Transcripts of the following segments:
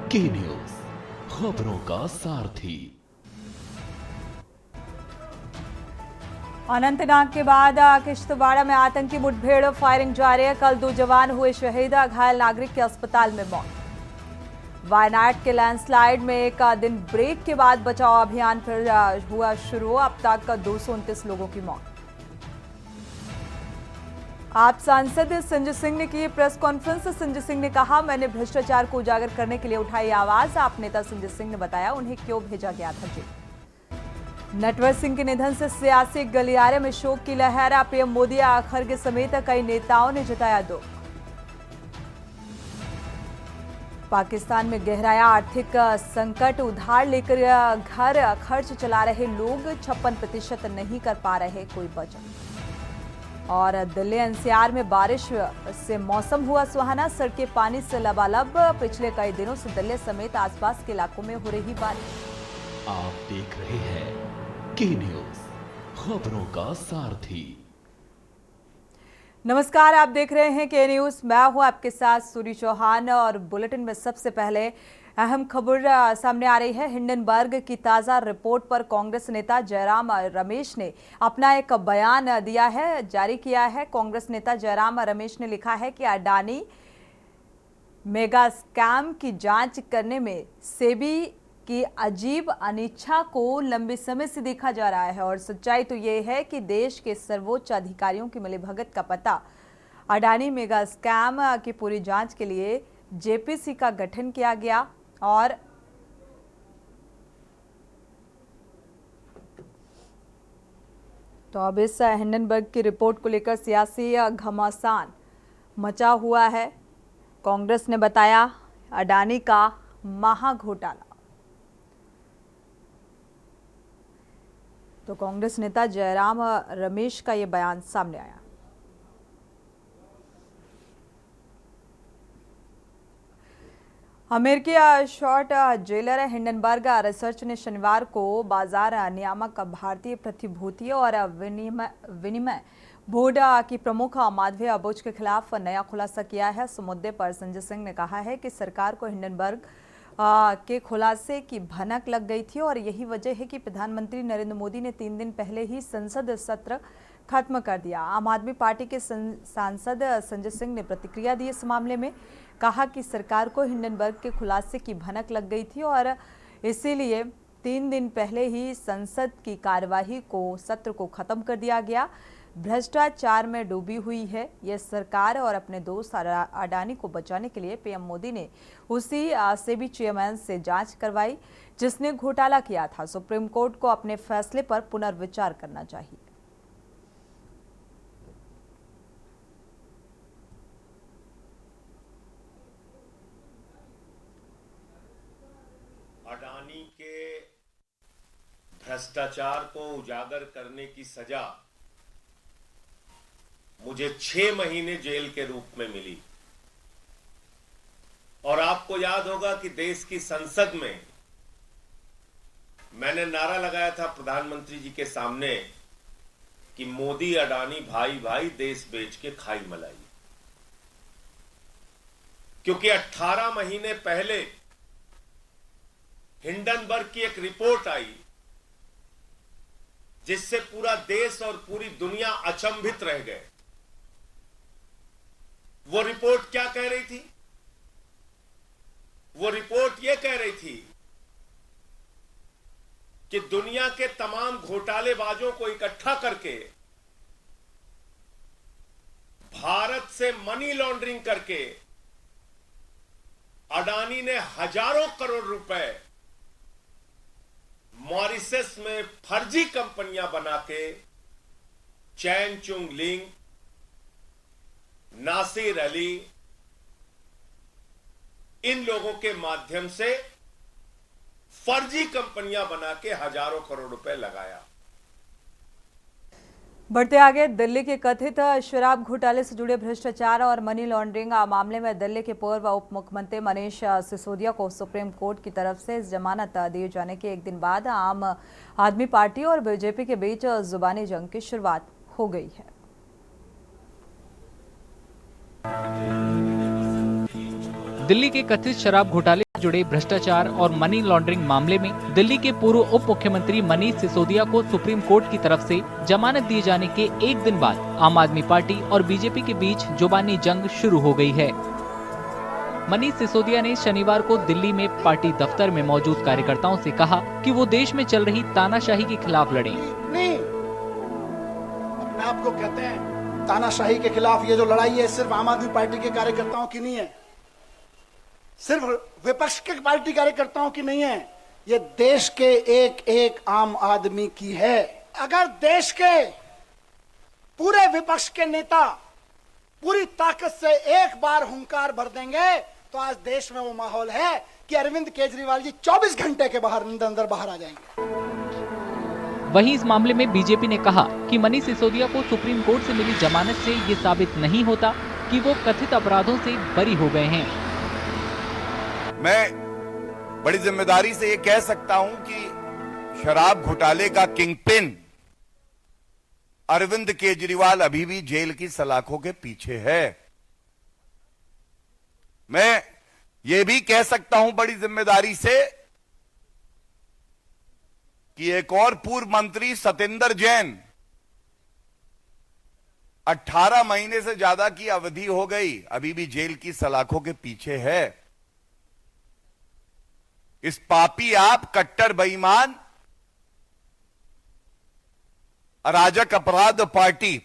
के न्यूज, खबरों का सारथी। अनंतनाग के बाद किश्तवाड़ा में आतंकी मुठभेड़, फायरिंग जारी है। कल 2 जवान हुए शहीद, घायल नागरिक की अस्पताल में मौत। वायनाड के लैंडस्लाइड में एक दिन ब्रेक के बाद बचाव अभियान फिर हुआ शुरू। अब तक 229 लोगों की मौत। आप सांसद संजय सिंह ने की प्रेस कॉन्फ्रेंस। संजय सिंह ने कहा, मैंने भ्रष्टाचार को उजागर करने के लिए उठाई आवाज। आप नेता संजय सिंह ने बताया उन्हें क्यों भेजा गया था जेल। नटवर सिंह के निधन से सियासी गलियारे में शोक की लहर। पीएम मोदी, खड़गे समेत कई नेताओं ने जताया दुख। पाकिस्तान में गहराया आर्थिक संकट, उधार लेकर घर खर्च चला रहे लोग। 56% नहीं कर पा रहे कोई बचत। और दिल्ली एनसीआर में बारिश से मौसम हुआ सुहाना, सड़कें पानी से लबालब। पिछले कई दिनों से दिल्ली समेत आसपास के इलाकों में हो रही बारिश। आप देख रहे हैं के न्यूज, खबरों का सारथी। नमस्कार, आप देख रहे हैं के न्यूज। मैं हूं आपके साथ सूरी चौहान और बुलेटिन में सबसे पहले अहम खबर सामने आ रही है। हिंडनबर्ग की ताजा रिपोर्ट पर कांग्रेस नेता जयराम रमेश ने अपना एक बयान दिया है, जारी किया है। कांग्रेस नेता जयराम रमेश ने लिखा है कि अडानी मेगा स्कैम की जांच करने में सेबी की अजीब अनिच्छा को लंबे समय से देखा जा रहा है और सच्चाई तो ये है कि देश के सर्वोच्च अधिकारियों की मिलीभगत का पता अडानी मेगा स्कैम की पूरी जांच के लिए जेपीसी का गठन किया गया। और तो अब इस हिंडनबर्ग की रिपोर्ट को लेकर सियासी घमासान मचा हुआ है। कांग्रेस ने बताया अडानी का महा घोटाला। तो कांग्रेस नेता जयराम रमेश का यह बयान सामने आया। अमेरिकी शॉर्ट जेलर हिंडनबर्ग रिसर्च ने शनिवार को बाजार नियामक, भारतीय प्रतिभूति और विनिमय बोर्ड की प्रमुख माधवी बुच के खिलाफ नया खुलासा किया है। इस मुद्दे पर संजय सिंह ने कहा है कि सरकार को हिंडनबर्ग के खुलासे की भनक लग गई थी और यही वजह है कि प्रधानमंत्री नरेंद्र मोदी ने 3 दिन पहले ही संसद सत्र खत्म कर दिया। आम आदमी पार्टी के सांसद संजय सिंह ने प्रतिक्रिया दी इस मामले में, कहा कि सरकार को हिंडनबर्ग के खुलासे की भनक लग गई थी और इसीलिए 3 दिन पहले ही संसद की कार्यवाही को, सत्र को खत्म कर दिया गया। भ्रष्टाचार में डूबी हुई है यह सरकार और अपने दोस्त अडानी को बचाने के लिए पीएम मोदी ने उसी सेबी चेयरमैन से जांच करवाई जिसने घोटाला किया था। सुप्रीम कोर्ट को अपने फैसले पर पुनर्विचार करना चाहिए। अडानी के भ्रष्टाचार को उजागर करने की सजा मुझे 6 महीने जेल के रूप में मिली। और आपको याद होगा कि देश की संसद में मैंने नारा लगाया था प्रधानमंत्री जी के सामने कि मोदी अडानी भाई भाई, देश बेच के खाई मलाई। क्योंकि 18 महीने पहले हिंडनबर्ग की एक रिपोर्ट आई जिससे पूरा देश और पूरी दुनिया अचंभित रह गए। वो रिपोर्ट क्या कह रही थी? वो रिपोर्ट ये कह रही थी कि दुनिया के तमाम घोटालेबाजों को इकट्ठा करके भारत से मनी लॉन्ड्रिंग करके अडानी ने हजारों करोड़ रुपए मॉरिशस में फर्जी कंपनियां बना के चैन चुंग लिंग, नासिर अली, इन लोगों के माध्यम से फर्जी कंपनियां बना के हजारों करोड़ रुपए लगाया। बढ़ते आगे, दिल्ली के कथित शराब घोटाले से जुड़े भ्रष्टाचार और मनी लॉन्ड्रिंग मामले में दिल्ली के पूर्व उप मुख्यमंत्री मनीष सिसोदिया को सुप्रीम कोर्ट की तरफ से जमानत दिए जाने के एक दिन बाद आम आदमी पार्टी और बीजेपी के बीच जुबानी जंग की शुरुआत हो गई है। दिल्ली के कथित शराब घोटाले जुड़े भ्रष्टाचार और मनी लॉन्ड्रिंग मामले में दिल्ली के पूर्व उप मुख्यमंत्री मनीष सिसोदिया को सुप्रीम कोर्ट की तरफ से जमानत दिए जाने के एक दिन बाद आम आदमी पार्टी और बीजेपी के बीच जुबानी जंग शुरू हो गई है। मनीष सिसोदिया ने शनिवार को दिल्ली में पार्टी दफ्तर में मौजूद कार्यकर्ताओं से कहा कि वो देश में चल रही तानाशाही के खिलाफ लड़ें। नहीं, अपने आप को कहते हैं तानाशाही के खिलाफ। ये जो लड़ाई है सिर्फ आम आदमी पार्टी के कार्यकर्ताओं की नहीं है, सिर्फ विपक्ष के पार्टी कार्यकर्ताओं की नहीं है, ये देश के एक एक आम आदमी की है। अगर देश के पूरे विपक्ष के नेता पूरी ताकत से एक बार हुंकार भर देंगे तो आज देश में वो माहौल है कि अरविंद केजरीवाल जी 24 घंटे के अंदर बाहर आ जाएंगे। वहीं इस मामले में बीजेपी ने कहा कि मनीष सिसोदिया को सुप्रीम कोर्ट से मिली जमानत से ये साबित नहीं होता कि वो कथित अपराधों से बरी हो गए हैं। मैं बड़ी जिम्मेदारी से ये कह सकता हूं कि शराब घोटाले का किंगपिन अरविंद केजरीवाल अभी भी जेल की सलाखों के पीछे है। मैं ये भी कह सकता हूं बड़ी जिम्मेदारी से कि एक और पूर्व मंत्री सतेंद्र जैन 18 महीने से ज्यादा की अवधि हो गई, अभी भी जेल की सलाखों के पीछे है। इस पापी आप कट्टर बेईमान अराजक अपराध पार्टी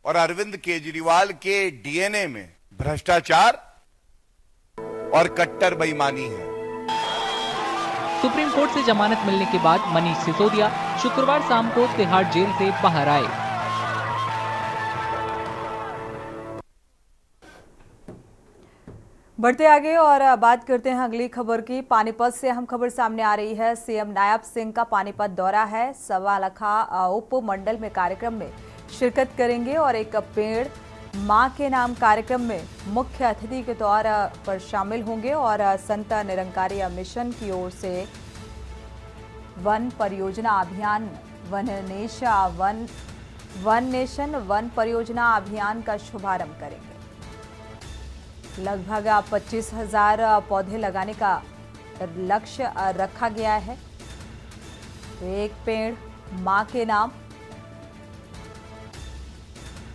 और अरविंद केजरीवाल के डीएनए में भ्रष्टाचार और कट्टर बेईमानी है। सुप्रीम कोर्ट से जमानत मिलने के बाद मनीष सिसोदिया शुक्रवार शाम को तिहाड़ जेल से बाहर आए। बढ़ते आगे और बात करते हैं अगली खबर की। पानीपत से अहम खबर सामने आ रही है। सीएम नायब सिंह का पानीपत दौरा है। सवा लाखा उप मंडल में कार्यक्रम में शिरकत करेंगे और एक पेड़ मां के नाम कार्यक्रम में मुख्य अतिथि के तौर पर शामिल होंगे और संत निरंकारी मिशन की ओर से वन परियोजना अभियान वन नेशन वन परियोजना अभियान का शुभारंभ करेंगे। लगभग 25,000 पौधे लगाने का लक्ष्य रखा गया है। एक पेड़ मां के नाम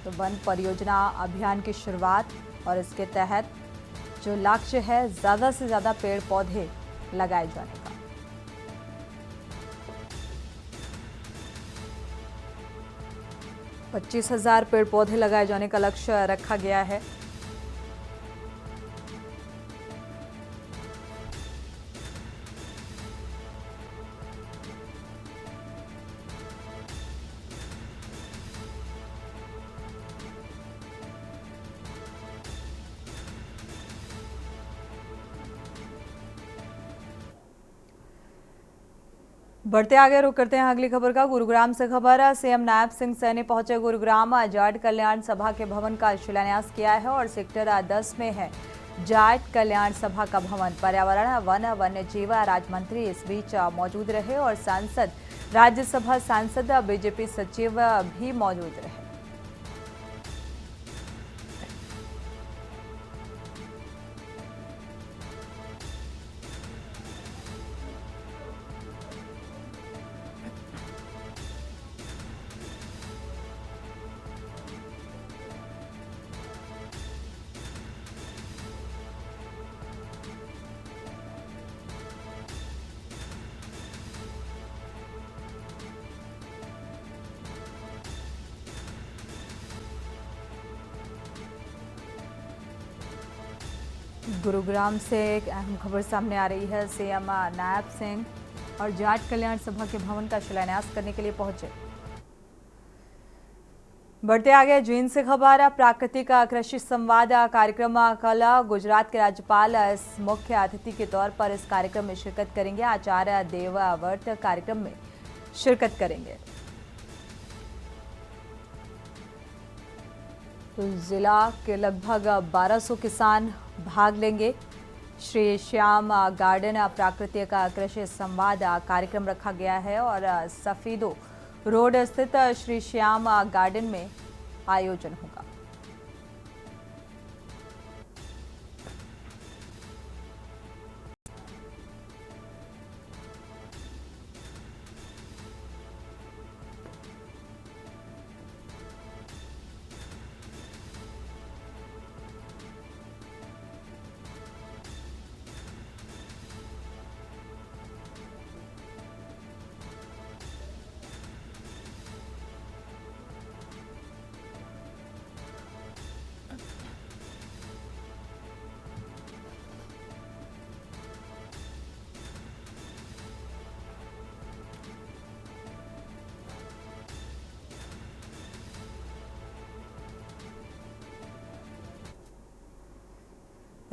तो वन परियोजना अभियान की शुरुआत और इसके तहत जो लक्ष्य है ज्यादा से ज्यादा पेड़ पौधे लगाए जाने का। पच्चीस 25,000 पेड़ पौधे लगाए जाने का लक्ष्य रखा गया है। बढ़ते आगे रुक करते हैं अगली खबर का। गुरुग्राम से खबर है। सीएम नायब सिंह सैनी पहुंचे गुरुग्राम। जाट कल्याण सभा के भवन का शिलान्यास किया है और सेक्टर 10 में है जाट कल्याण सभा का भवन। पर्यावरण वन वन्य जीव राज्य मंत्री इस बीच मौजूद रहे और सांसद राज्यसभा सांसद बीजेपी सचिव भी मौजूद रहे। गुरुग्राम से एक अहम खबर सामने आ रही है। सीएम नायब सिंह और जाट कल्याण सभा के भवन का शिलान्यास करने के लिए पहुंचे। बढ़ते आगे जींद से खबर। प्राकृतिक कृषि संवाद कार्यक्रम कल गुजरात के राज्यपाल इस मुख्य अतिथि के तौर पर इस कार्यक्रम में शिरकत करेंगे। आचार्य देवव्रत कार्यक्रम में शिरकत करेंगे। तो जिला के लगभग 1200 किसान भाग लेंगे। श्री श्याम गार्डन प्राकृतिक कृषि संवाद कार्यक्रम रखा गया है और सफीदो रोड स्थित श्री श्याम गार्डन में आयोजन होगा।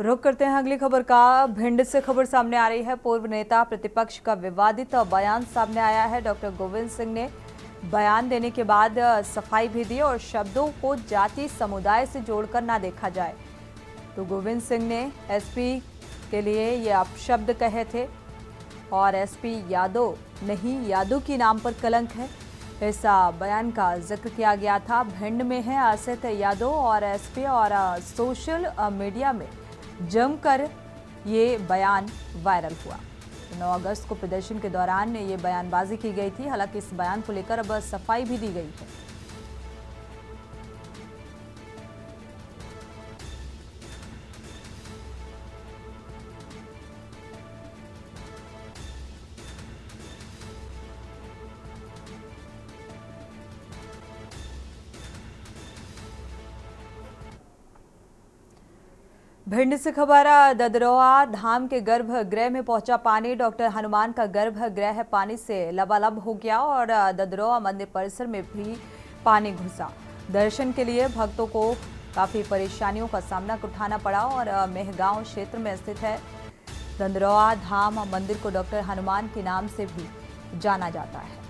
रुख करते हैं अगली खबर का। भिंड से खबर सामने आ रही है। पूर्व नेता प्रतिपक्ष का विवादित बयान सामने आया है। डॉक्टर गोविंद सिंह ने बयान देने के बाद सफाई भी दी और शब्दों को जाति समुदाय से जोड़कर ना देखा जाए। तो गोविंद सिंह ने एसपी के लिए ये अपशब्द कहे थे और एसपी यादव नहीं, यादव की नाम पर कलंक है, ऐसा बयान का जिक्र किया गया था। भिंड में है आसित यादव और एसपी और सोशल मीडिया में जमकर ये बयान वायरल हुआ। 9 अगस्त को प्रदर्शन के दौरान ये बयानबाजी की गई थी। हालांकि इस बयान को लेकर अब सफाई भी दी गई है। भिंड से खबर, ददरोहा धाम के गर्भगृह में पहुंचा पानी। डॉक्टर हनुमान का गर्भगृह पानी से लबालब हो गया और ददरोहा मंदिर परिसर में भी पानी घुसा। दर्शन के लिए भक्तों को काफी परेशानियों का सामना उठाना पड़ा और मेहगांव क्षेत्र में स्थित है ददरोहा धाम मंदिर को डॉक्टर हनुमान के नाम से भी जाना जाता है।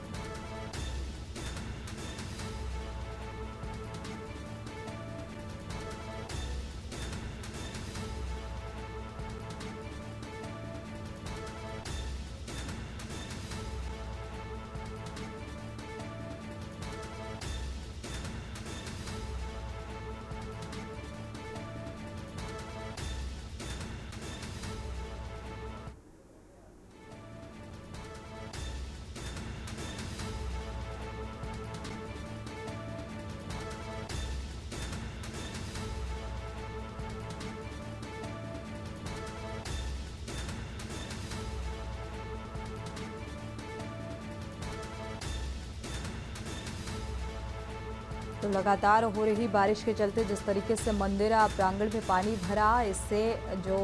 तो लगातार हो रही बारिश के चलते जिस तरीके से मंदिर प्रांगण में पानी भरा, इससे जो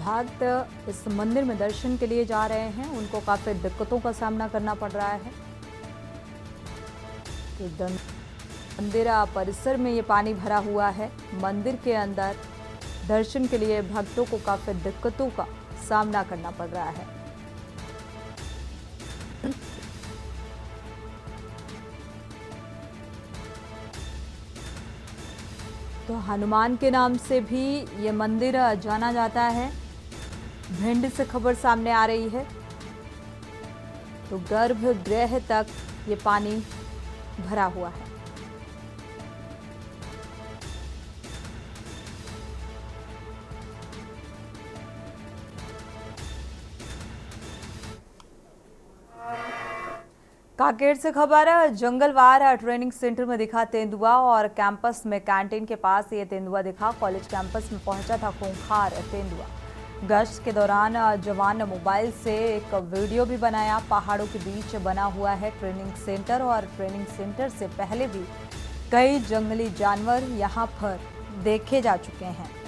भक्त इस मंदिर में दर्शन के लिए जा रहे हैं उनको काफी दिक्कतों का सामना करना पड़ रहा है। तो मंदिर परिसर में ये पानी भरा हुआ है। मंदिर के अंदर दर्शन के लिए भक्तों को काफी दिक्कतों का सामना करना पड़ रहा है। तो हनुमान के नाम से भी ये मंदिर जाना जाता है। भिंड से खबर सामने आ रही है। तो गर्भगृह तक ये पानी भरा हुआ है। कांकेर से खबर, जंगलवार ट्रेनिंग सेंटर में दिखा तेंदुआ और कैंपस में कैंटीन के पास ये तेंदुआ दिखा। कॉलेज कैंपस में पहुंचा था खूंखार तेंदुआ। गश्त के दौरान जवान ने मोबाइल से एक वीडियो भी बनाया। पहाड़ों के बीच बना हुआ है ट्रेनिंग सेंटर और ट्रेनिंग सेंटर से पहले भी कई जंगली जानवर यहां पर देखे जा चुके हैं।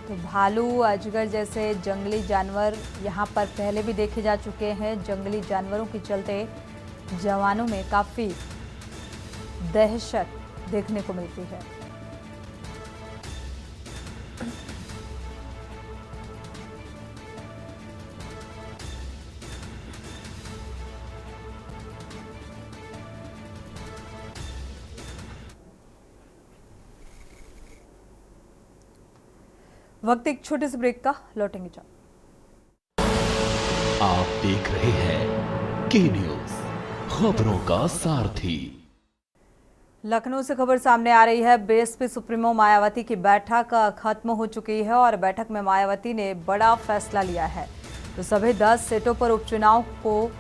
तो भालू, अजगर जैसे जंगली जानवर यहाँ पर पहले भी देखे जा चुके हैं। जंगली जानवरों के चलते जवानों में काफ़ी दहशत देखने को मिलती है। वक्त एक छोटे से ब्रेक का, लौटेंगे जब। आप देख रहे हैं के न्यूज, खबरों का सारथी। लखनऊ से खबर सामने आ रही है। बीएसपी सुप्रीमो मायावती की बैठक खत्म हो चुकी है और बैठक में मायावती ने बड़ा फैसला लिया है। तो सभी 10 सीटों पर उपचुनाव को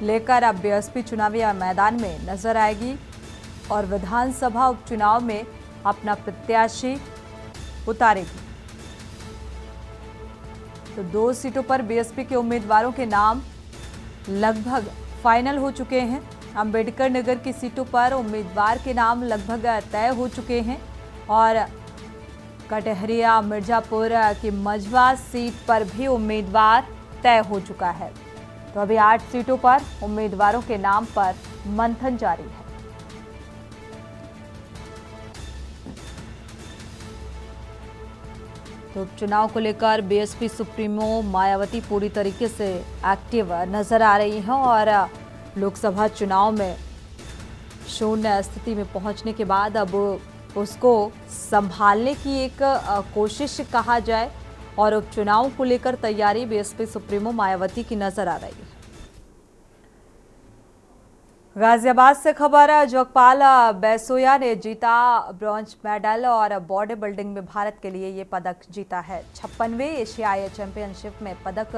लेकर अब बीएसपी चुनावी मैदान में नजर आएगी और विधानसभा उपचुनाव में अपना प्रत्याशी उतारेगी। तो 2 सीटों पर बीएसपी के उम्मीदवारों के नाम लगभग फाइनल हो चुके हैं। अंबेडकर नगर की सीटों पर उम्मीदवार के नाम लगभग तय हो चुके हैं और कटहरिया मिर्जापुर की मझवा सीट पर भी उम्मीदवार तय हो चुका है। तो अभी 8 सीटों पर उम्मीदवारों के नाम पर मंथन जारी है। तो उपचुनाव को लेकर बीएसपी सुप्रीमो मायावती पूरी तरीके से एक्टिव नजर आ रही हैं और लोकसभा चुनाव में शून्य स्थिति में पहुंचने के बाद अब उसको संभालने की एक कोशिश कहा जाए और उपचुनाव को लेकर तैयारी बीएसपी सुप्रीमो मायावती की नजर आ रही है। गाजियाबाद से खबर, जोगपाल बैसोया ने जीता ब्रॉन्ज मेडल और बॉडी बिल्डिंग में भारत के लिए ये पदक जीता है। 56वें एशियाई चैंपियनशिप में पदक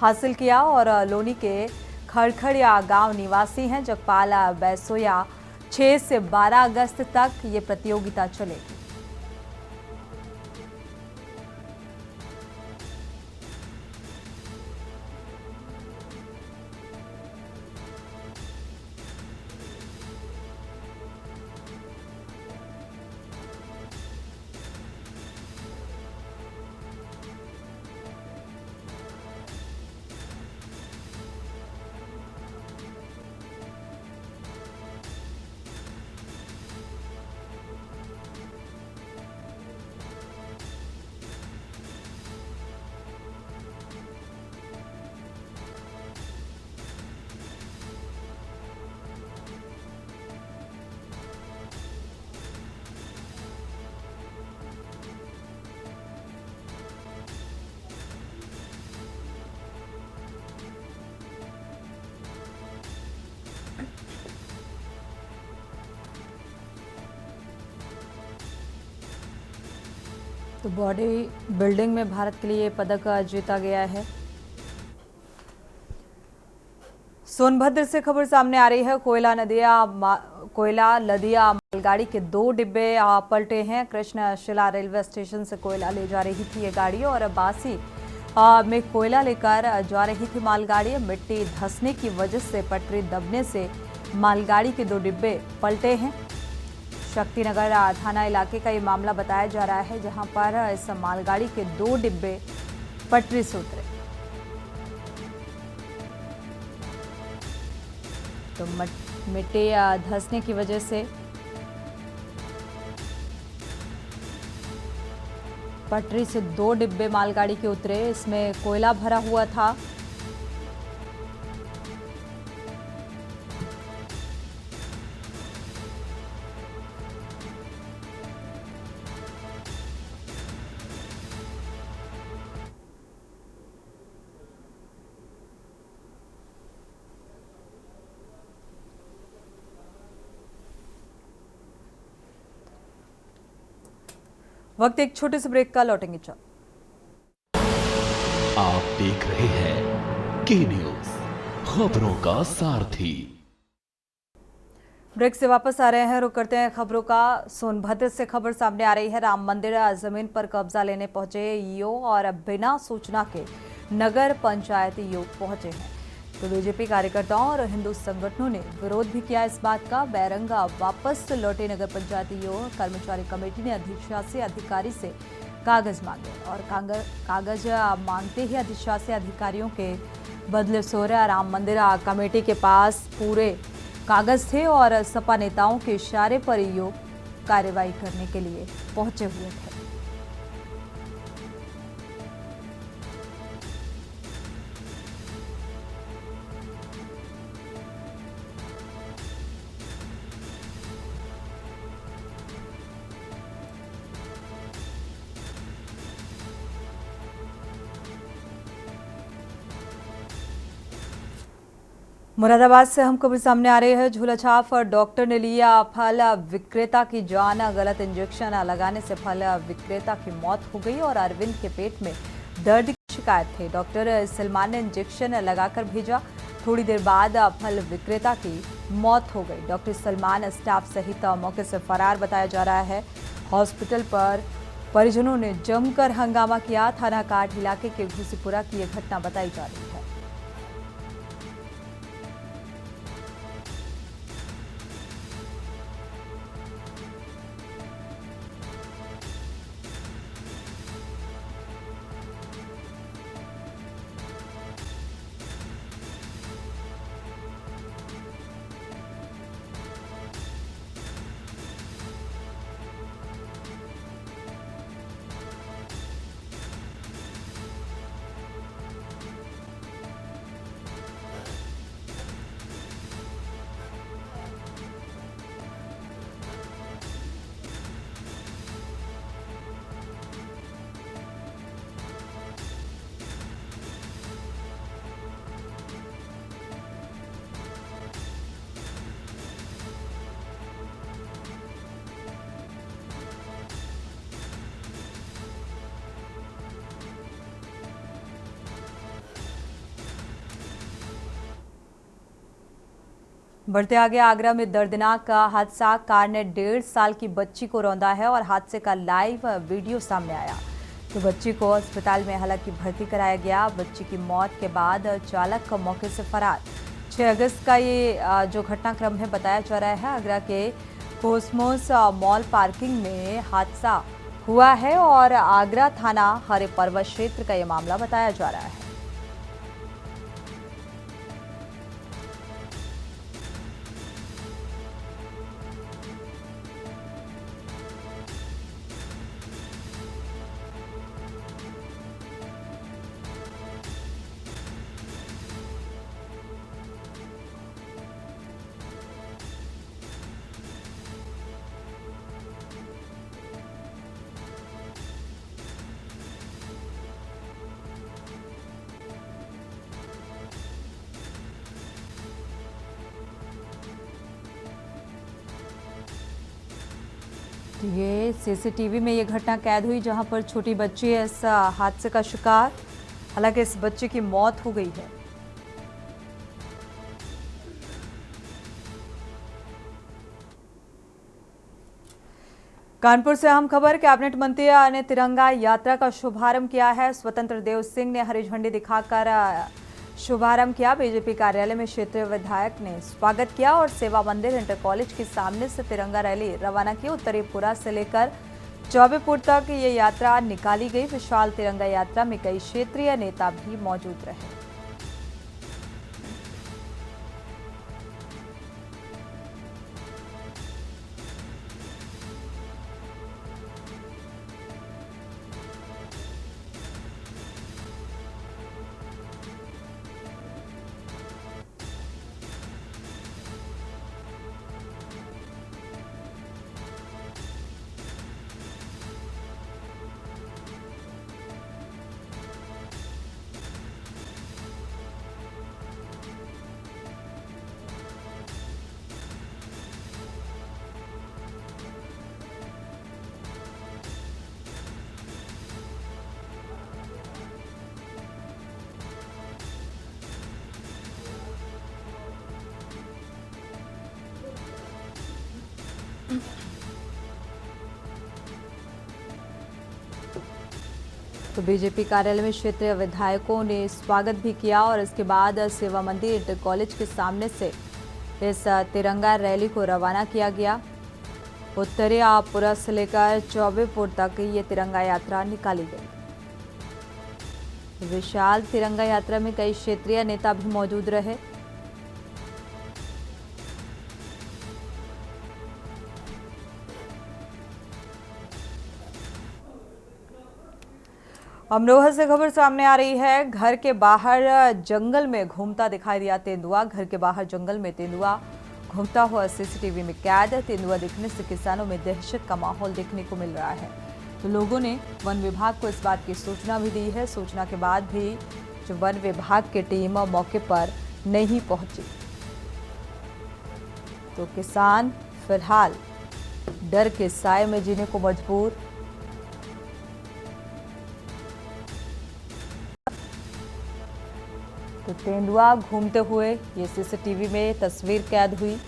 हासिल किया और लोनी के खड़खड़िया गांव निवासी हैं जोगपाल बैसोया। 6 से 12 अगस्त तक ये प्रतियोगिता चलेगी। तो बॉडी बिल्डिंग में भारत के लिए पदक जीता गया है। सोनभद्र से खबर सामने आ रही है। कोयला लदिया मालगाड़ी के 2 डिब्बे पलटे हैं। कृष्णशिला रेलवे स्टेशन से कोयला ले जा रही थी ये गाड़ी और बासी में कोयला लेकर जा रही थी मालगाड़ी। मिट्टी धंसने की वजह से पटरी दबने से मालगाड़ी के 2 डिब्बे पलटे हैं। शक्तिनगर थाना इलाके का ये मामला बताया जा रहा है, जहां पर इस मालगाड़ी के 2 डिब्बे पटरी से उतरे। तो मिट्टी धंसने की वजह से पटरी से 2 डिब्बे मालगाड़ी के उतरे। इसमें कोयला भरा हुआ था। वक्त एक छोटे से ब्रेक का, लौटेंगे चल। आप देख रहे हैं के न्यूज, खबरों का सारथी। ब्रेक से वापस आ रहे हैं, रुक करते हैं खबरों का। सोनभद्र से खबर सामने आ रही है। राम मंदिर जमीन पर कब्जा लेने पहुंचे ईओ और बिना सूचना के नगर पंचायती ईओ पहुंचे हैं। तो बीजेपी कार्यकर्ताओं और हिंदू संगठनों ने विरोध भी किया इस बात का। बैरंगा वापस लौटे नगर पंचायती ईओ कर्मचारी कमेटी ने अधिशासी अधिकारी से कागज मांगे और कागज मांगते ही अधिशासी अधिकारियों के बदले सोहरा राम मंदिर कमेटी के पास पूरे कागज थे और सपा नेताओं के इशारे पर ईओ कार्रवाई करने के लिए पहुंचे हुए थे। मुरादाबाद से हम खबर सामने आ रही है। झूलाछाप डॉक्टर ने लिया फल विक्रेता की जान। गलत इंजेक्शन लगाने से फल विक्रेता की मौत हो गई और अरविंद के पेट में दर्द की शिकायत थी। डॉक्टर सलमान ने इंजेक्शन लगाकर भेजा। थोड़ी देर बाद फल विक्रेता की मौत हो गई। डॉक्टर सलमान स्टाफ सहित मौके से फरार बताया जा रहा है। हॉस्पिटल पर परिजनों ने जमकर हंगामा किया। थाना काठ इलाके के घुसीपुरा की यह घटना बताई जा रही है। बढ़ते आगे, आगरा में दर्दनाक हादसा, कार ने 1.5 साल की बच्ची को रौंदा है और हादसे का लाइव वीडियो सामने आया। तो बच्ची को अस्पताल में हालांकि भर्ती कराया गया। बच्ची की मौत के बाद चालक मौके से फरार। 6 अगस्त का ये जो घटनाक्रम है बताया जा रहा है। आगरा के कोसमोस मॉल पार्किंग में हादसा हुआ है और आगरा थाना हरे पर्वत क्षेत्र का ये मामला बताया जा रहा है। ये सीसीटीवी में ये घटना कैद हुई जहां पर छोटी बच्ची है इस हादसे का शिकार। हालांकि इस बच्चे की मौत हो गई है। कानपुर से अहम खबर, कैबिनेट मंत्री ने तिरंगा यात्रा का शुभारंभ किया है। स्वतंत्र देव सिंह ने हरी झंडी दिखाकर शुभारंभ किया। बीजेपी कार्यालय में क्षेत्रीय विधायक ने स्वागत किया और सेवा मंदिर इंटर कॉलेज के सामने से तिरंगा रैली रवाना की। उत्तरीपुरा से लेकर चौबेपुर तक ये यात्रा निकाली गई। विशाल तिरंगा यात्रा में कई क्षेत्रीय नेता भी मौजूद रहे। तो बीजेपी कार्यालय में क्षेत्रीय विधायकों ने स्वागत भी किया और इसके बाद सेवा मंदिर इंटर कॉलेज के सामने से इस तिरंगा रैली को रवाना किया गया। उत्तरीपुरा से लेकर चौबेपुर तक ये तिरंगा यात्रा निकाली गई। विशाल तिरंगा यात्रा में कई क्षेत्रीय नेता भी मौजूद रहे। अमरोहा से खबर सामने आ रही है। घर के बाहर जंगल में घूमता दिखाई दिया तेंदुआ। घर के बाहर जंगल में तेंदुआ घूमता हुआ सीसीटीवी में कैद। तेंदुआ दिखने से किसानों में दहशत का माहौल देखने को मिल रहा है। तो लोगों ने वन विभाग को इस बात की सूचना भी दी है। सूचना के बाद भी जो वन विभाग की टीम मौके पर नहीं पहुंची, तो किसान फिलहाल डर के साए में जीने को मजबूर। तो तेंदुआ घूमते हुए ये सीसीटीवी में तस्वीर कैद हुई।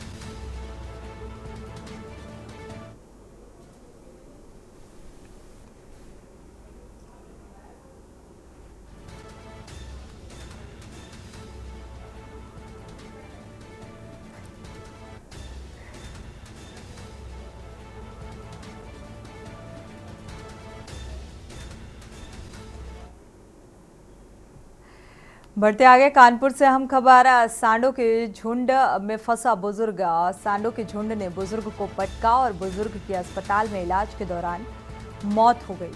बढ़ते आगे, कानपुर से हम खबर, सांडों के झुंड में फंसा बुजुर्ग। सांडों के झुंड ने बुजुर्ग को पटका और बुजुर्ग की अस्पताल में इलाज के दौरान मौत हो गई।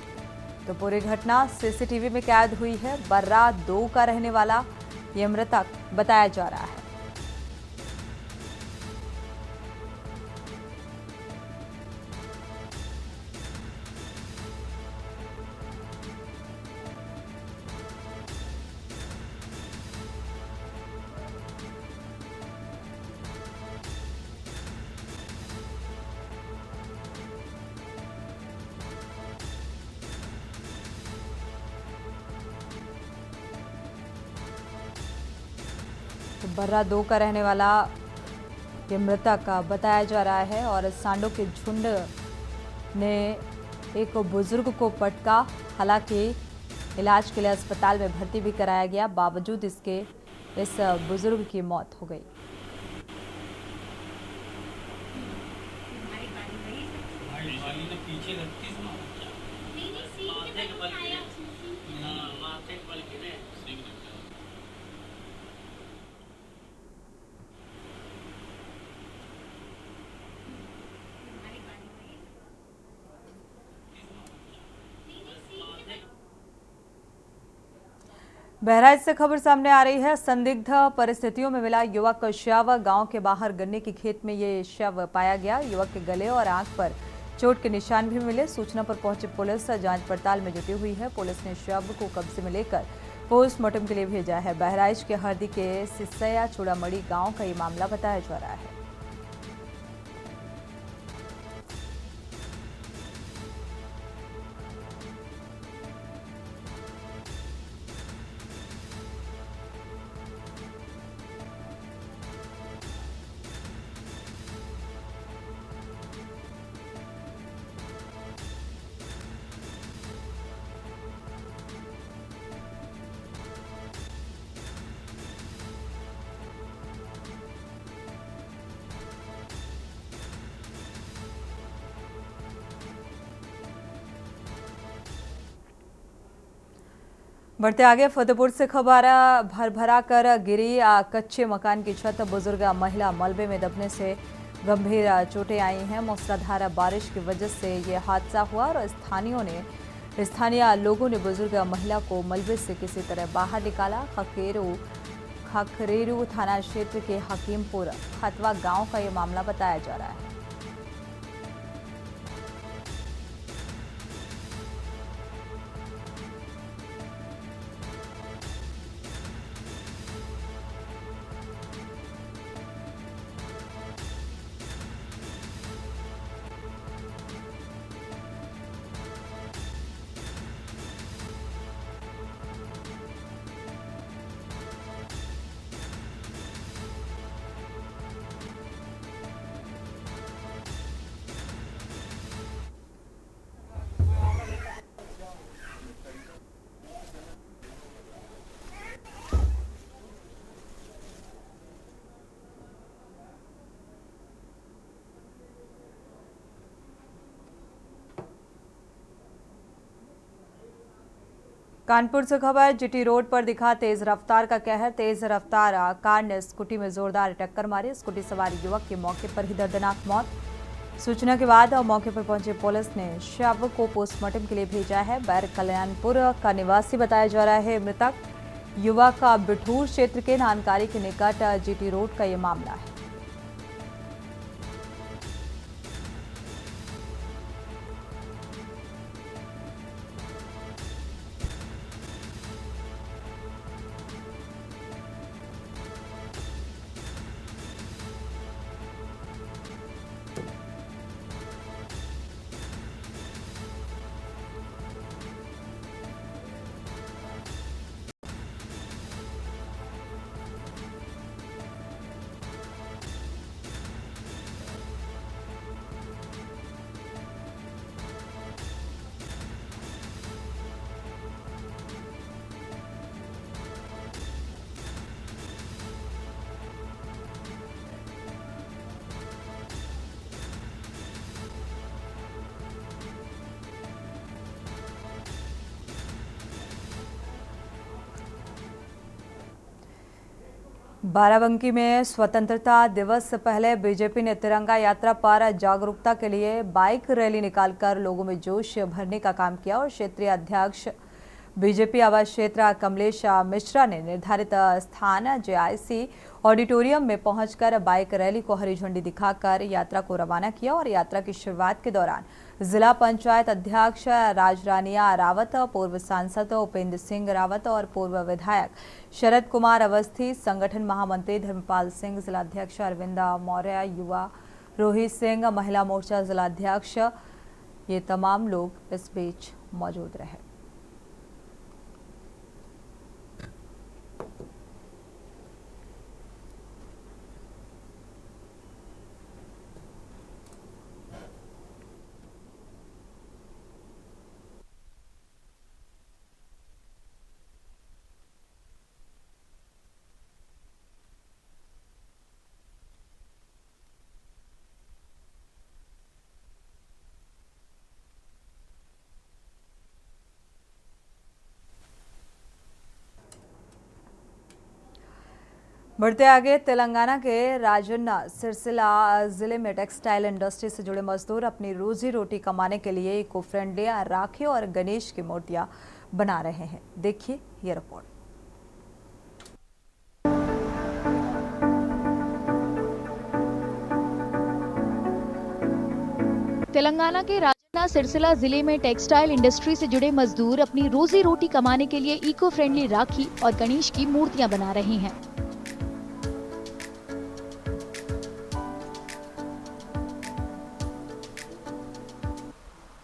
तो पूरी घटना सीसीटीवी में कैद हुई है। बर्रा 2 का रहने वाला ये मृतक बताया जा रहा है। तो बर्रा 2 का रहने वाला ये मृतक बताया जा रहा है और सांडों के झुंड ने एक बुजुर्ग को पटका। हालांकि इलाज के लिए अस्पताल में भर्ती भी कराया गया, बावजूद इसके इस बुजुर्ग की मौत हो गई। बहराइच से खबर सामने आ रही है। संदिग्ध परिस्थितियों में मिला युवक शव। गांव के बाहर गन्ने की खेत में ये शव पाया गया। युवक के गले और आंख पर चोट के निशान भी मिले। सूचना पर पहुंची पुलिस जांच पड़ताल में जुटी हुई है। पुलिस ने शव को कब्जे में लेकर पोस्टमार्टम के लिए भेजा है। बहराइच के हरदी के सिसया चूड़ामड़ी गांव का ये मामला बताया जा रहा है। बढ़ते आगे, फतेहपुर से खबर भर कर गिरी कच्चे मकान की छत। बुजुर्ग महिला मलबे में दबने से गंभीर चोटें आई हैं। मूसलाधार बारिश की वजह से ये हादसा हुआ और स्थानीय लोगों ने बुजुर्ग महिला को मलबे से किसी तरह बाहर निकाला। खखरेरू थाना क्षेत्र के हकीमपुर खतवा गांव का ये मामला बताया जा रहा है। कानपुर से खबर, जीटी रोड पर दिखा तेज रफ्तार का कहर। तेज रफ्तार कार ने स्कूटी में जोरदार टक्कर मारी। स्कूटी सवार युवक की मौके पर ही दर्दनाक मौत। सूचना के बाद मौके पर पहुंची पुलिस ने शव को पोस्टमार्टम के लिए भेजा है। बैर कल्याणपुर का निवासी बताया जा रहा है मृतक। युवक का बिठूर क्षेत्र के नानकारी के निकट जीटी रोड का ये मामला है। बाराबंकी में स्वतंत्रता दिवस से पहले बीजेपी ने तिरंगा यात्रा पर जागरूकता के लिए बाइक रैली निकालकर लोगों में जोश भरने का काम किया और क्षेत्रीय अध्यक्ष बीजेपी आवास क्षेत्र कमलेश मिश्रा ने निर्धारित स्थान जेआईसी ऑडिटोरियम में पहुंचकर बाइक रैली को हरी झंडी दिखाकर यात्रा को रवाना किया और यात्रा की शुरुआत के दौरान जिला पंचायत अध्यक्ष राजरानिया रावत, पूर्व सांसद उपेंद्र सिंह रावत और पूर्व विधायक शरद कुमार अवस्थी, संगठन महामंत्री धर्मपाल सिंह, जिलाध्यक्ष अरविंद मौर्य, युवा रोहित सिंह, महिला मोर्चा जिलाध्यक्ष, ये तमाम लोग इस बीच मौजूद रहे। बढ़ते आगे, तेलंगाना के राजन्ना सिरसिला जिले में टेक्सटाइल इंडस्ट्री से जुड़े मजदूर अपनी रोजी रोटी कमाने के लिए इको फ्रेंडली राखी और गणेश की मूर्तियां बना रहे हैं। देखिए ये रिपोर्ट। तेलंगाना के राजन्ना सिरसिला जिले में टेक्सटाइल इंडस्ट्री से जुड़े मजदूर अपनी रोजी रोटी कमाने के लिए इको फ्रेंडली राखी और गणेश की मूर्तियां बना रहे हैं।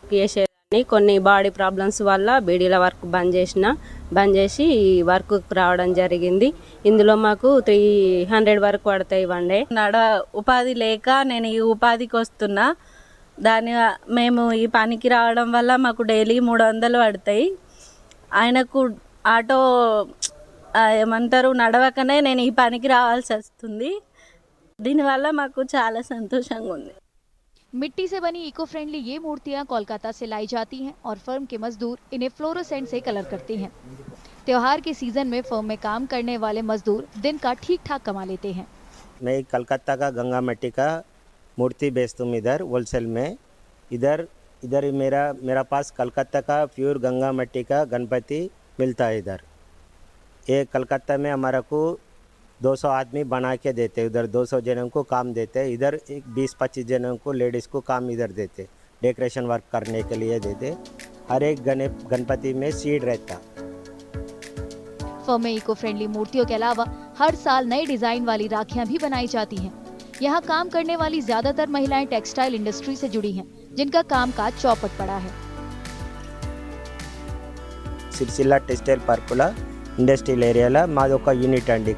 చేసేదాన్ని కొన్ని బాడీ ప్రాబ్లమ్స్ వల్ల బీడీల వర్క్ బంద్ చేసి ఈ వర్క్ రావడం జరిగింది। ఇందులో మాకు 300 వరకు పడతాయి వన్ డే। ఉపాధి లేక నేను ఈ ఉపాధికి వస్తున్నా। మేము ఈ పనికి రావడం వల్ల మాకు డైలీ 300 పడతాయి। ఆయనకు ఆటో ఏమంటారు నడవకనే నేను ఈ పనికి రావాల్సి వస్తుంది। దీనివల్ల మాకు చాలా సంతోషంగా ఉంది। मिट्टी से बनी इको फ्रेंडली ये मूर्तियां कोलकाता से लाई जाती हैं और फर्म के मजदूर इन्हें फ्लोरोसेंट से कलर करते हैं। त्योहार के सीजन में फर्म में काम करने वाले मजदूर दिन का ठीक ठाक कमा लेते हैं। मैं कलकत्ता का गंगा मिट्टी का मूर्ति बेचता हूँ इधर होलसेल में। इधर मेरा पास कलकत्ता का प्योर गंगा मिट्टी का गणपति मिलता है। इधर ये कलकत्ता में हमारा को 200 आदमी बना के देते, उधर 200 जनों को काम देते, इधर 20-25 जनों को लेडीज़ को काम इधर देते, डेकोरेशन वर्क करने के लिए देते। हर एक गणपति में सीड रहता। फर्म में इको फ्रेंडली मूर्तियों के अलावा हर साल नए डिजाइन वाली राखियां भी बनाई जाती हैं। यहाँ काम करने वाली ज्यादातर महिलाएं टेक्सटाइल इंडस्ट्री से जुड़ी हैं, जिनका कामकाज चौपट पड़ा है। సిరిసిల్ల టెక్స్టైల్ పార్కుల ఇండస్ట్రియల్ ఏరియాలో మాది ఒక యూనిట్ అండి।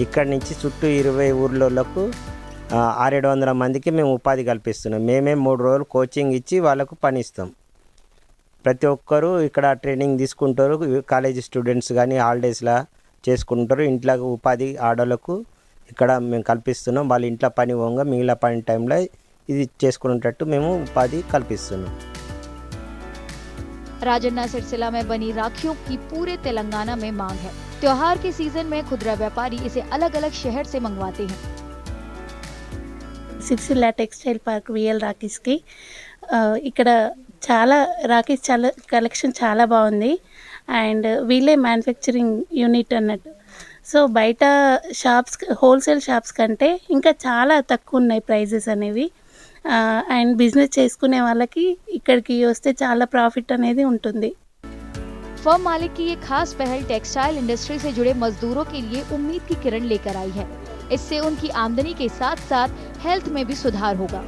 ఇక్కడ నుంచి చుట్టూ 20 ఊర్లకు 600-700 మందికి మేము ఉపాధి కల్పిస్తున్నాం। మేమే 3 రోజులు కోచింగ్ ఇచ్చి వాళ్ళకు పని ఇస్తాం। ప్రతి ఒక్కరు ఇక్కడ ట్రైనింగ్ తీసుకుంటారు। కాలేజీ స్టూడెంట్స్ కానీ హాలిడేస్లా చేసుకుంటారు। ఇంట్లో ఉపాధి ఆడోళ్ళకు ఇక్కడ మేము కల్పిస్తున్నాం। వాళ్ళ ఇంట్లో పని పోగా మిగిలిన పని టైంలో ఇది చేసుకునేటట్టు మేము ఉపాధి కల్పిస్తున్నాం। राजन्ना सिरसिला में बनी राखियों की पूरे तेलंगाना में मांग है। त्योहार के सीजन में खुदरा व्यापारी इसे अलग अलग शहर से मंगवाते हैं। సిరిసిల్ల టెక్స్టైల్ పార్క్ విఎల్ రాకీస్కి ఇక్కడ చాలా రాకీస్ చాలా కలెక్షన్ చాలా బాగుంది అండ్ వీళ్ళే మ్యానుఫ్యాక్చరింగ్ యూనిట్ అన్నట్టు। సో బయట షాప్స్ హోల్సేల్ షాప్స్ కంటే ఇంకా చాలా తక్కువ ఉన్నాయి ప్రైజెస్ అనేవి అండ్ బిజినెస్ చేసుకునే వాళ్ళకి ఇక్కడికి వస్తే చాలా ప్రాఫిట్ అనేది ఉంటుంది। फर्म मालिक की ये खास पहल टेक्सटाइल इंडस्ट्री से जुड़े मजदूरों के लिए उम्मीद की किरण लेकर आई है। इससे उनकी आमदनी के साथ साथ हेल्थ में भी सुधार होगा।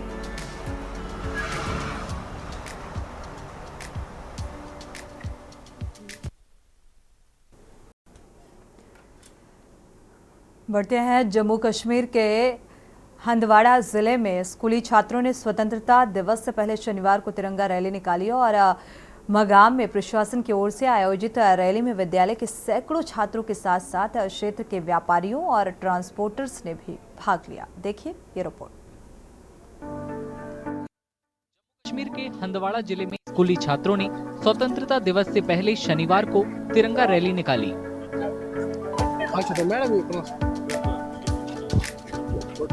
बढ़ते हैं जम्मू कश्मीर के हंदवाड़ा जिले में स्कूली छात्रों ने स्वतंत्रता दिवस से पहले शनिवार को तिरंगा रैली निकाली और मगाम में प्रशासन की ओर से आयोजित रैली में विद्यालय के सैकड़ों छात्रों के साथ साथ क्षेत्र के व्यापारियों और ट्रांसपोर्टर्स ने भी भाग लिया। देखिए ये रिपोर्ट। कश्मीर के हंदवाड़ा जिले में स्कूली छात्रों ने स्वतंत्रता दिवस से पहले शनिवार को तिरंगा रैली निकाली।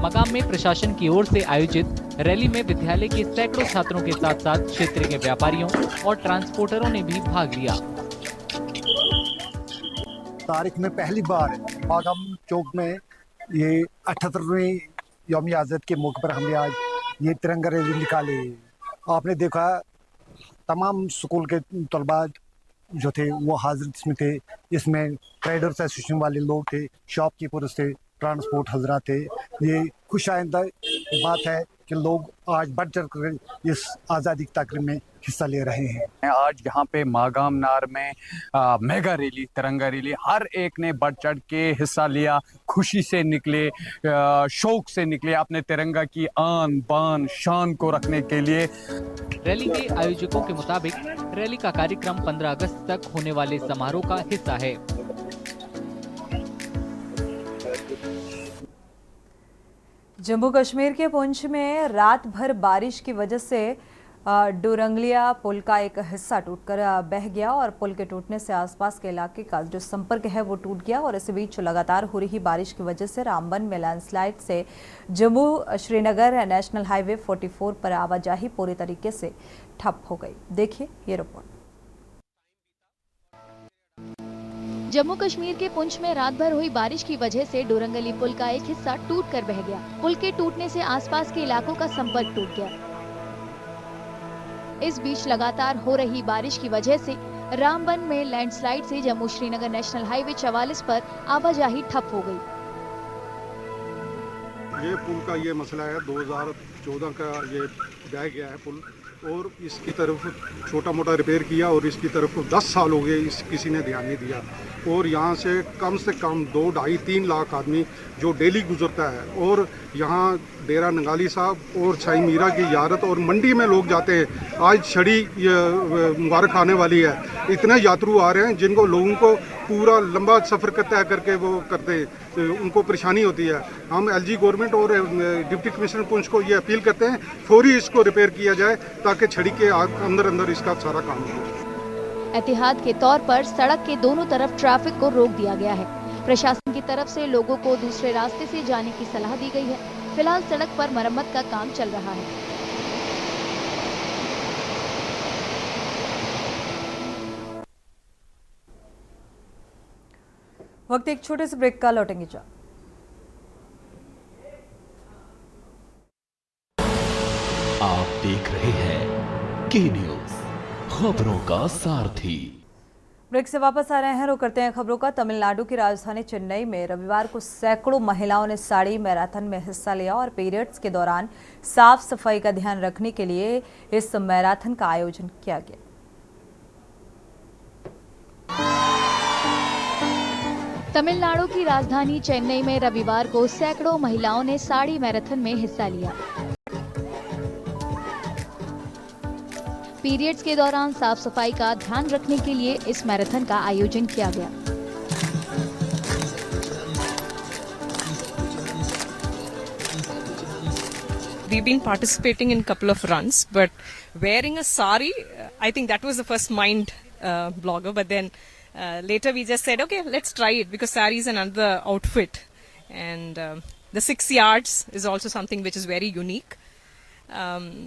मकाम में प्रशासन की ओर से आयोजित रैली में विद्यालय के सैकड़ों छात्रों के साथ साथ क्षेत्र के व्यापारियों और ट्रांसपोर्टरों ने भी भाग लिया। तारीख में पहली बार मागाम चौक में ये 78वीं यौम आज़ादी के मौके पर हमने आज ये तिरंगा रैली निकाली। आपने देखा तमाम स्कूल के तलबा जो थे वो हाजिर इसमें थे। इसमें ट्रेडर्स एसोसिएशन वाले लोग थे, शॉपकीपर्स थे, ट्रांसपोर्ट हजरा थे। ये खुश आइंदा बात है कि लोग आज बढ़ चढ़ कर इस आज़ादी की तकरीब में हिस्सा ले रहे हैं। आज यहाँ पे मागाम नार में मेगा रैली, तिरंगा रैली, हर एक ने बढ़ चढ़ के हिस्सा लिया, खुशी से निकले, शौक से निकले अपने तिरंगा की आन बान शान को रखने के लिए। रैली के आयोजकों के मुताबिक रैली का कार्यक्रम 15 अगस्त तक होने वाले समारोह का हिस्सा है। जम्मू कश्मीर के पुंछ में रात भर बारिश की वजह से डुरंगलिया पुल का एक हिस्सा टूटकर बह गया और पुल के टूटने से आसपास के इलाके का जो संपर्क है वो टूट गया। और इस बीच लगातार हो रही बारिश की वजह से रामबन में लैंडस्लाइड से जम्मू श्रीनगर नेशनल हाईवे 44 पर आवाजाही पूरी तरीके से ठप हो गई। देखिए ये रिपोर्ट। जम्मू कश्मीर के पुंछ में रात भर हुई बारिश की वजह से डोरंगली पुल का एक हिस्सा टूट कर बह गया। पुल के टूटने से आसपास के इलाकों का संपर्क टूट गया। इस बीच लगातार हो रही बारिश की वजह से रामबन में लैंडस्लाइड से जम्मू श्रीनगर नेशनल हाईवे 44 पर आवाजाही ठप हो गई। ये पुल का ये मसला है, 2014 का ये बह गया है पुल और इसकी तरफ छोटा मोटा रिपेयर किया और इसकी तरफ 10 साल हो गए किसी ने ध्यान नहीं दिया। और यहाँ से कम 2, 2.5-3 लाख आदमी जो डेली गुजरता है और यहाँ डेरा नंगाली साहब और छाई मीरा की यारत और मंडी में लोग जाते हैं। आज छड़ी मुबारक आने वाली है, इतने यात्रु आ रहे हैं जिनको लोगों को पूरा लंबा सफ़र तय करके वो करते हैं, उनको परेशानी होती है। हम एलजी गवर्नमेंट और डिप्टी कमिश्नर पुंछ को ये अपील करते हैं फौरी इसको रिपेयर किया जाए ताकि छड़ी के अंदर इसका सारा काम हो। एहतियात के तौर पर सड़क के दोनों तरफ ट्रैफिक को रोक दिया गया है। प्रशासन की तरफ से लोगों को दूसरे रास्ते से जाने की सलाह दी गई है। फिलहाल सड़क पर मरम्मत का काम चल रहा है। वक्त एक छोटे से ब्रेक का, लौटेंगे जा। आप देख रहे हैं के न्यूज, खबरों का सारथी। ब्रेक से वापस आ रहे हैं, रुक करते हैं खबरों का। तमिलनाडु की राजधानी चेन्नई में रविवार को सैकड़ों महिलाओं ने साड़ी मैराथन में हिस्सा लिया और पीरियड्स के दौरान साफ सफाई का ध्यान रखने के लिए इस मैराथन का आयोजन किया गया। तमिलनाडु की राजधानी चेन्नई में रविवार को सैकड़ों महिलाओं ने साड़ी मैराथन में हिस्सा लिया। पीरियड्स के दौरान साफ सफाई का ध्यान रखने के लिए इस मैराथन का आयोजन किया गया। We've been participating in a couple of runs, but wearing a sari, I think that was the first mind blogger. But then later we just said, okay, let's try it because sari is another outfit, and the 6 yards is also something which is very unique.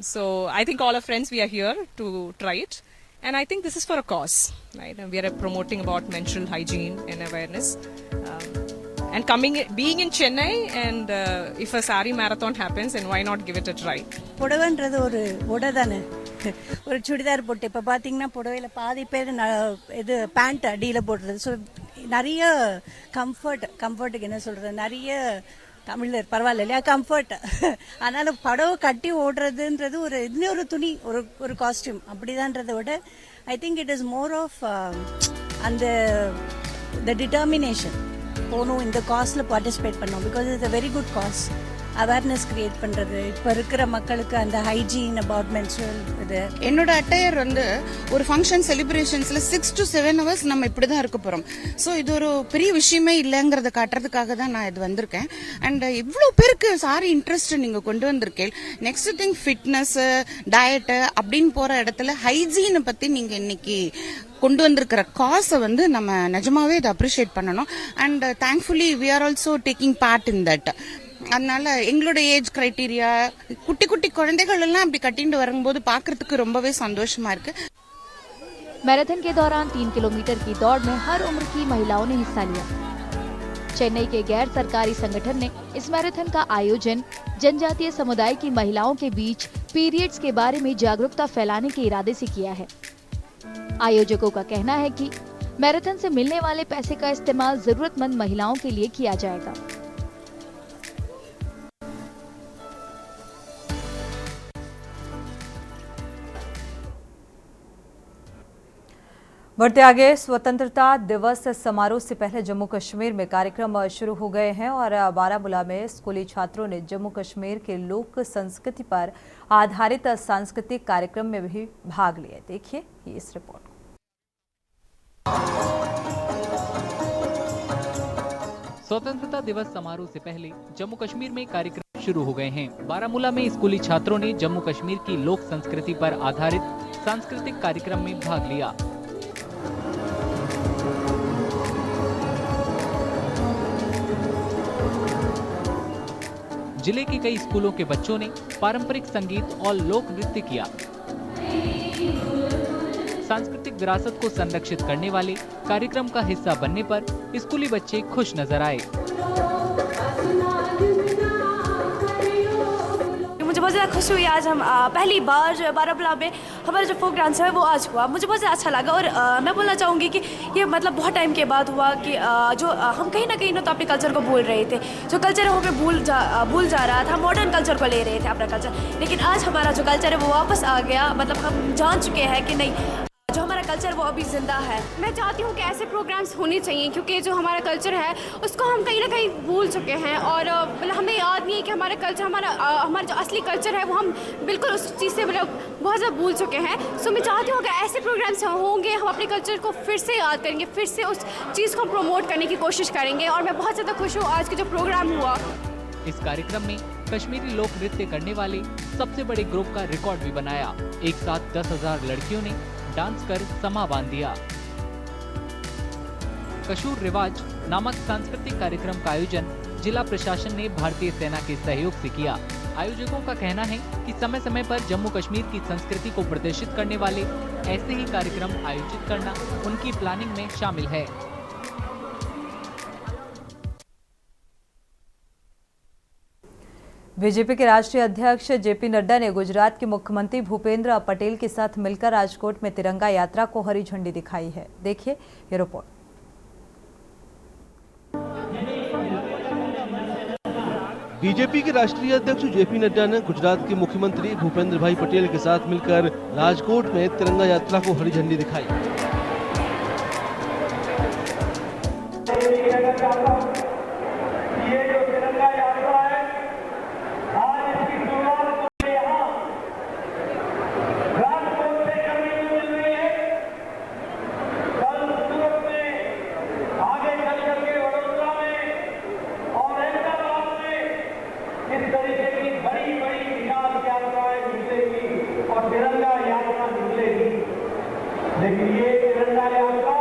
So I think all our friends, we are here to try it, and I think this is for a cause, right? And we are promoting about menstrual hygiene and awareness, and being in Chennai, and if a sari marathon happens, and why not give it a try? புடவைன்றது ஒரு உடை தானே, ஒரு சுடிதார் போட்டு இப்போ பார்த்தீங்கன்னா புடவையில் பாதி பேர் இது பேண்ட் அடியில் போடுறது. ஸோ நிறைய கம்ஃபர்ட்டுக்கு என்ன சொல்கிறது, நிறைய தமிழர் பரவாயில்ல இல்லையா, கம்ஃபர்ட். அதனால படவை கட்டி ஓடுறதுன்றது ஒரு இன்னொரு துணி, ஒரு காஸ்டியூம் அப்படிதான்றதை விட I think it is more of அந்த டிட்டர்மினேஷன் போகணும், இந்த காஸ்டில் பார்ட்டிசிபேட் பண்ணோம். Because it's a very good cause. Awareness create பண்ணுறது இப்போ இருக்கிற மக்களுக்கு அந்த ஹைஜீன் அபவுட் மென்ஸ்ட்ரல் இது. என்னோட அட்டையர் வந்து ஒரு ஃபங்க்ஷன் செலிப்ரேஷன்ஸில் 6 to 7 hours நம்ம இப்படி தான் இருக்க போகிறோம். ஸோ இது ஒரு பெரிய விஷயமே இல்லைங்கிறத காட்டுறதுக்காக தான் நான் இது வந்திருக்கேன். அண்ட் இவ்வளோ பேருக்கு சாரி இன்ட்ரெஸ்ட் நீங்கள் கொண்டு வந்திருக்கேன். நெக்ஸ்ட் திங் ஃபிட்னஸ், டயட்டு அப்படின்னு போகிற இடத்துல ஹைஜீனை பற்றி நீங்கள் இன்னைக்கு கொண்டு வந்திருக்கிற காசை வந்து நம்ம நிஜமாவே இதை அப்ரிஷியேட் பண்ணணும். And thankfully we are also taking part in that. அதனால எங்களோட ஏஜ் கிரைட்டீரியா குட்டி குட்டி குழந்தைகள் எல்லாம் அப்படி கட்டிட்டு வரும்போது பார்க்கறதுக்கு ரொம்பவே சந்தோஷமா இருக்கு. मैराथन के दौरान 3 किलोमीटर की दौड़ में हर उम्र की महिलाओं ने हिस्सा लिया। चेन्नई के गैर सरकारी संगठन ने इस मैराथन का आयोजन जनजातीय समुदाय की महिलाओं के बीच पीरियड्स के बारे में जागरूकता फैलाने के इरादे से किया है। आयोजकों का कहना है कि मैराथन से मिलने वाले पैसे का इस्तेमाल जरूरतमंद महिलाओं के लिए किया जाएगा। बढ़ते आगे, स्वतंत्रता दिवस समारोह से पहले जम्मू कश्मीर में कार्यक्रम शुरू हो गए हैं और बारामूला में स्कूली छात्रों ने जम्मू कश्मीर के लोक संस्कृति पर आधारित सांस्कृतिक कार्यक्रम में भी भाग लिया। देखिए इस रिपोर्ट। स्वतंत्रता दिवस समारोह से पहले जम्मू कश्मीर में कार्यक्रम शुरू हो गए हैं। बारामूला में स्कूली छात्रों ने जम्मू कश्मीर की लोक संस्कृति पर आधारित सांस्कृतिक कार्यक्रम में भाग लिया। जिले के कई स्कूलों के बच्चों ने पारंपरिक संगीत और लोक नृत्य किया। सांस्कृतिक विरासत को संरक्षित करने वाले कार्यक्रम का हिस्सा बनने पर स्कूली बच्चे खुश नजर आए। मुझे बहुत ज़्यादा खुशी हुई। आज हम पहली बार जो है बारामूला में हमारा जो फोक डांस है वो आज हुआ। मुझे बहुत ज़्यादा अच्छा लगा और मैं बोलना चाहूँगी कि ये मतलब बहुत टाइम के बाद हुआ कि जो हम कहीं ना कहीं तो अपने कल्चर को भूल रहे थे। जो कल्चर है वो हमें भूल जा रहा था। मॉडर्न कल्चर को ले रहे थे अपना कल्चर, लेकिन आज हमारा जो कल्चर है वो वापस आ गया। मतलब हम जान चुके हैं कि नहीं, जो हमारा कल्चर वो अभी जिंदा है। मैं चाहती हूँ कि ऐसे प्रोग्राम्स होने चाहिए, क्योंकि जो हमारा कल्चर है उसको हम कहीं ना कहीं भूल चुके हैं और मतलब हमें याद नहीं है कि हमारा कल्चर हमारा जो असली कल्चर है वो हम बिल्कुल उस चीज़ से मतलब बहुत ज़्यादा भूल चुके हैं। सो मैं चाहती हूँ कि ऐसे प्रोग्राम्स होंगे, हम अपने कल्चर को फिर से याद करेंगे, फिर से उस चीज़ को प्रमोट करने की कोशिश करेंगे। और मैं बहुत ज़्यादा खुश हूँ आज का जो प्रोग्राम हुआ। इस कार्यक्रम में कश्मीरी लोक नृत्य करने वाले सबसे बड़े ग्रुप का रिकॉर्ड भी बनाया। एक साथ 10,000 लड़कियों ने डांस कर समा बांध दिया। कशूर रिवाज नामक सांस्कृतिक कार्यक्रम का आयोजन जिला प्रशासन ने भारतीय सेना के सहयोग से किया। आयोजकों का कहना है कि समय समय पर जम्मू कश्मीर की संस्कृति को प्रदर्शित करने वाले ऐसे ही कार्यक्रम आयोजित करना उनकी प्लानिंग में शामिल है। बीजेपी के राष्ट्रीय अध्यक्ष जेपी नड्डा ने गुजरात के मुख्यमंत्री भूपेंद्र पटेल के साथ मिलकर राजकोट में तिरंगा यात्रा को हरी झंडी दिखाई है। देखिए ये रिपोर्ट। बीजेपी के राष्ट्रीय अध्यक्ष जेपी नड्डा ने गुजरात के मुख्यमंत्री भूपेंद्र भाई पटेल के साथ मिलकर राजकोट में तिरंगा यात्रा को हरी झंडी दिखाई। लेकिन ये तिरंगा यात्रा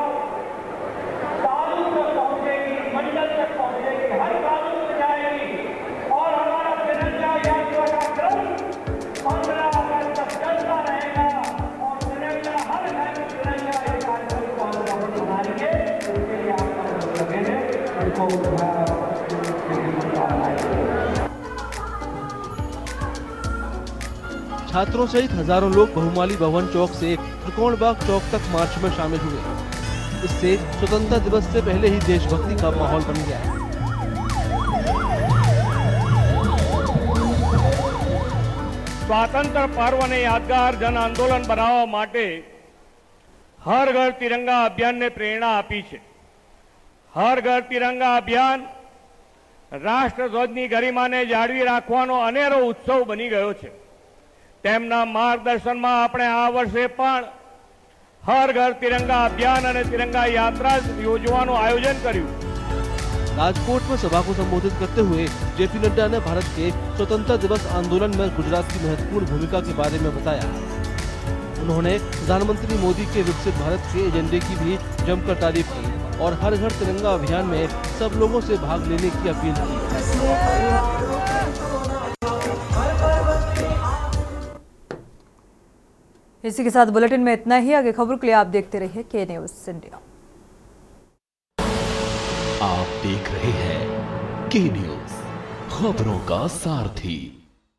तालू तक पहुंचेगी, मंडल तक पहुंचेगी, हर तालू तक जाएगी और हमारा तिरंगा यात्रा का क्रम 15 अगस्त तक चलता रहेगा और तिरंगा हर घर में तिरंगा एक कार्यक्रम को हम बनाएंगे। उसके लिए आप लगे हैं उनको छात्रों सहित हजारों लोग बहुमाली भवन चौक से त्रिकोणबाग चौक तक मार्च में शामिल हुए। इससे स्वतंत्रता दिवस से पहले ही देशभक्ति का माहौल बन गया है। સ્વાતંત્ર્ય પર્વને યાદગાર જન આંદોલન બનાવવા માટે હર ઘર તિરંગા અભિયાનને પ્રેરણા આપી છે। હર ઘર તિરંગા અભિયાન રાષ્ટ્રધ્વજની ગરિમાને જાળવી રાખવાનો અનેરો ઉત્સવ બની ગયો છે। તેમના માર્ગદર્શનમાં આપણે આ વર્ષે પણ હર ઘર તિરંગા અભિયાન અને તિરંગા યાત્રા યોજવાનું આયોજન કર્યું। राजकोट में सभा को संबोधित करते हुए जेपी नड्डा ने भारत के स्वतंत्रता दिवस आंदोलन में गुजरात की महत्वपूर्ण भूमिका के बारे में बताया। उन्होंने प्रधानमंत्री मोदी के विकसित भारत के एजेंडे की भी जमकर तारीफ की और हर घर तिरंगा अभियान में सब लोगों से भाग लेने की अपील की। इसी के साथ बुलेटिन में इतना ही। आगे खबरों के लिए आप देखते रहिए के न्यूज़ इंडिया। आप देख रहे हैं के न्यूज़, खबरों का सारथी।